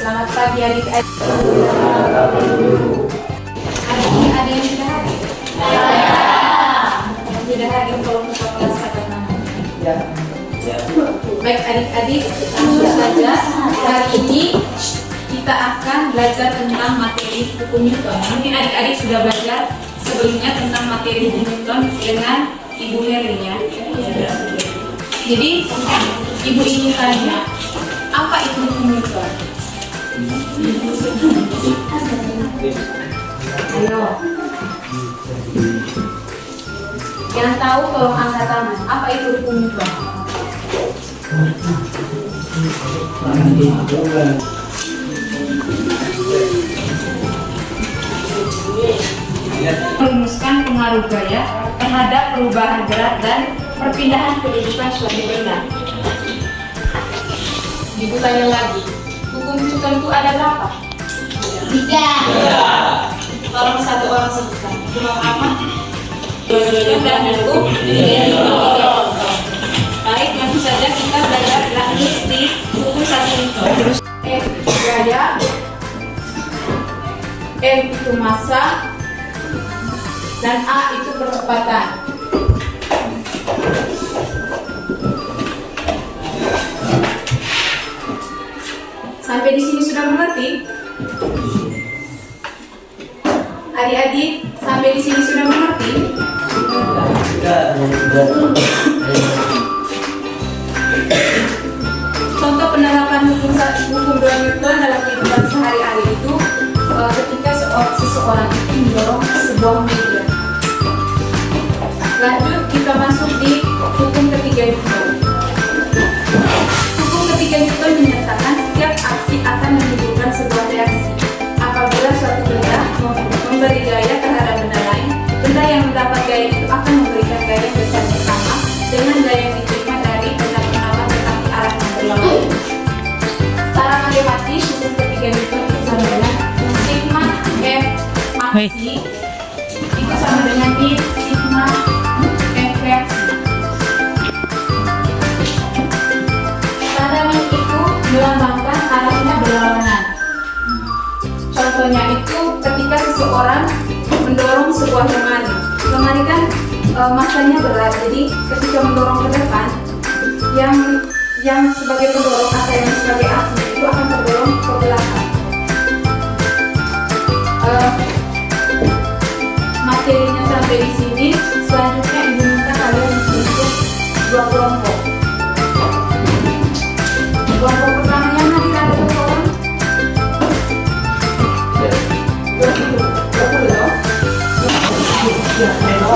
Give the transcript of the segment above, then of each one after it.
Selamat pagi adik-adik. Ada yang sudah hadir? Yang sudah hadir tolong buka kelas kata namanya. Baik adik-adik, langsung saja. Hari ini kita akan belajar tentang materi hukum Newton. Mungkin adik-adik sudah belajar sebelumnya tentang materi hukum Newton dengan Ibu Herlina. Jadi Ibu ingin tanya, apa itu hukum Newton? Ayo. Yang tahu tolong angkat tangan. Apa itu hukum Newton? Merumuskan pengaruh gaya terhadap perubahan berat dan perpindahan kedudukan suatu benda. Ibu tanya lagi, hukum Newton itu ada berapa? 3. Tolong satu orang sebutkan. Hukum apa? Dan hukum Newton. Baik, langsung saja kita belajar lanjut di hukum 1 Newton. Terus F itu gaya, M itu massa, dan A itu percepatan. Sampai di sini sudah mengerti? Adik-adik, sampai di sini sudah mengerti? Contoh penerapan hukum 2 Newton dalam kehidupan sehari-hari itu ketika seseorang itu mendorong sebuah meja. Lanjut kita masuk di hukum ketiga Newton. Hukum ketiga Newton menyatakan setiap aksi akan menimbulkan sebuah reaksi. Apabila suatu benda memberi gaya terhadap benda lain, benda yang mendapat gaya itu akan memberikan gaya yang besarnya sama dengan gaya yang diterima dari benda penawar tetapi arahnya berlawanan. Secara matematis, hukum ketiga Newton itu sama dengan sigma F aksi itu sama dengan I sigma F reaksi. Tanda min itu melambangkan arahnya berlawanan. Contohnya itu ketika seseorang mendorong sebuah lemari. Lemari kan masanya berat, jadi ketika mendorong ke depan, yang sebagai pendorong atau yang sebagai aksi itu akan terdorong ke belakang. Materinya sampai di sini. Selanjutnya ibu minta kalian untuk 2 kelompok. Kelompok pertama yang hadir ada berapa orang? 20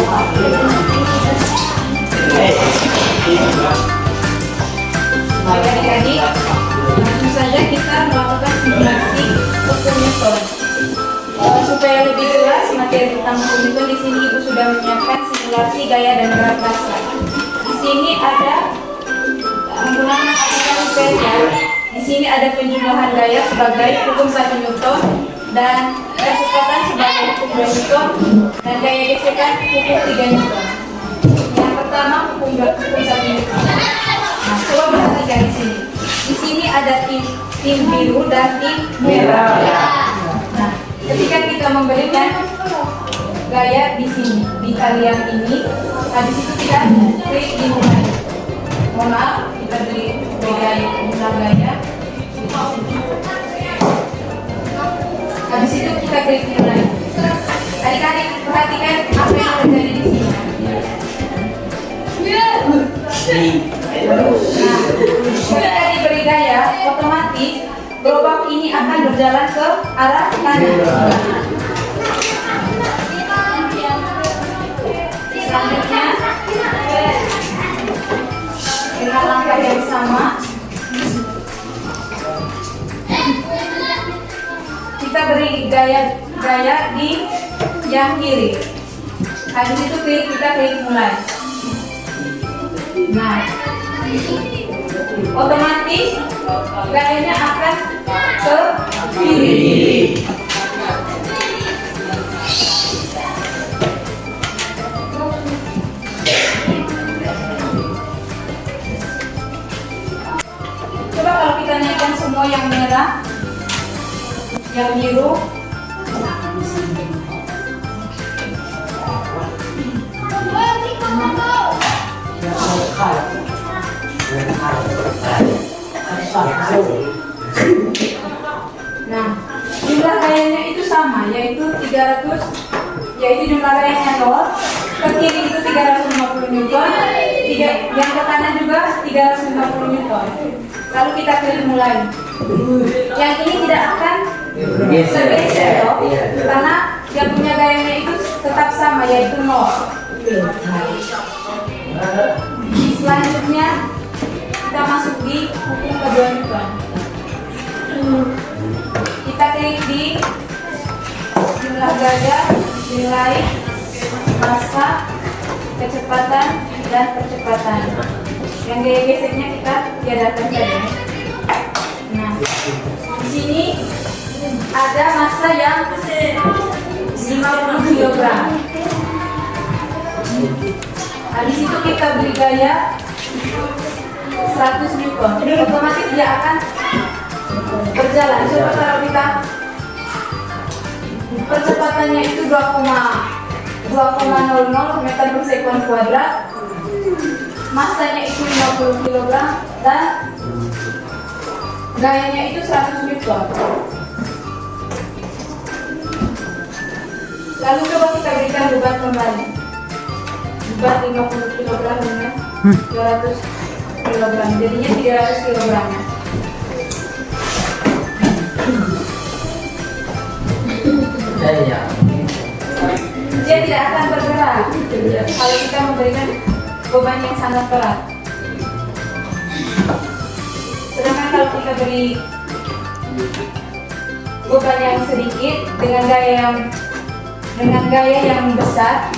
loh. Baik adik-adik, langsung saja kita melakukan simulasi hukum Newton. Supaya lebih jelas materi tentang hukum Newton, di sini ibu sudah menyiapkan simulasi gaya dan gravitasi. Di sini ada menggunakan aplikasi Peta. Di sini ada penjumlahan gaya sebagai hukum 1 Newton dan kecepatan sebagai hukum 2 Newton dan gaya gesekan hukum 3 Newton. Yang pertama hukum 1 Newton. Nah, coba perhatikan di sini. Di sini ada tim biru dan tim merah. Nah, ketika kita memberikan gaya di sini di kalian ini, habis itu kita klik di mulai. Mohon maaf, kita beri gaya. Habis itu kita klik mulai. Adik-adik perhatikan apa yang terjadi di sini. Nah, ketika diberi gaya, otomatis gerobak ini akan berjalan ke arah kanan. Selanjutnya dengan langkah yang sama kita beri gaya di yang kiri. Habis itu kita klik mulai. Nah, otomatis gayanya akan ke kiri. Coba kalau kita naikkan semua yang merah, yang biru. Nah, jumlah gayanya itu sama, yaitu 300, yaitu jumlah gayanya 0. Ke kiri itu 350 Newton, yang ke kanan juga 350 Newton. Lalu kita pilih mulai. Yang ini tidak akan tergeser loh, karena yang punya gayanya itu tetap sama, yaitu 0. Selanjutnya kita masuk di hukum kedua Newton. Kita klik di jumlah gaya, nilai, massa, kecepatan, dan percepatan. Yang gaya geseknya kita tiadakan saja. Nah, di sini ada massa yang 50 kg. Nah, di situ kita beri gaya 100 Newton. Otomatis dia akan berjalan. Coba kalau kita percepatannya itu 2,00 meter per sekon kuadrat, massanya itu 50 kg, dan gayanya itu 100 Newton. Lalu coba kita berikan beban kembali. Beban 50 kg dengan 200 kg, jadinya 300 kg. Dia tidak akan bergerak kalau kita memberikan beban yang sangat berat. Sedangkan kalau kita beri beban yang sedikit dengan gaya yang besar,